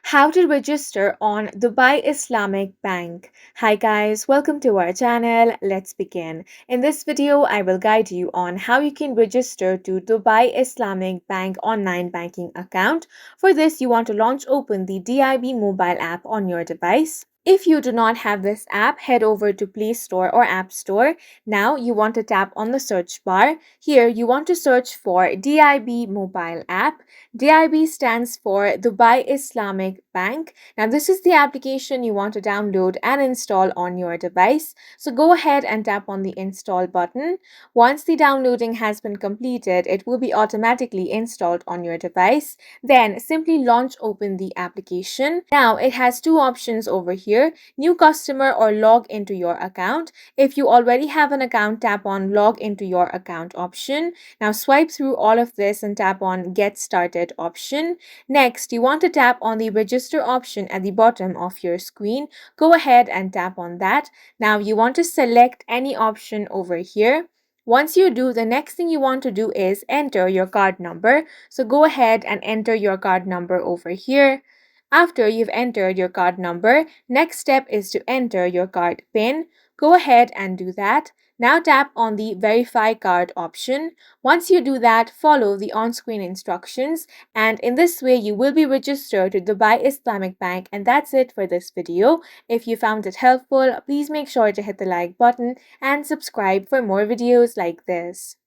How to register on Dubai Islamic Bank. Hi guys, welcome to our channel. Let's begin. In this video, I will guide you on how you can register to Dubai Islamic Bank online banking account. For this, you want to open the DIB mobile app on your device. If you do not have this app, head over to Play Store or App Store. Now you want to tap on the search bar. Here you want to search for DIB mobile app. DIB stands for Dubai Islamic Bank. Now this is the application you want to download and install on your device. So go ahead and tap on the install button. Once the downloading has been completed, it will be automatically installed on your device. Then simply open the application. Now it has two options over here, new customer or log into your account. If you already have an account, tap on log into your account option. Now swipe through all of this and tap on get started option. Next, you want to tap on the register option at the bottom of your screen. Go ahead and tap on that. Now you want to select any option over here. Once you do, the next thing you want to do is enter your card number. So go ahead and enter your card number over here. After you've entered your card number, next step is to enter your card PIN. Go ahead and do that. Now tap on the verify card option. Once you do that, follow the on-screen instructions, and in this way you will be registered to Dubai Islamic Bank. And that's it for this video. If you found it helpful, please make sure to hit the like button and subscribe for more videos like this.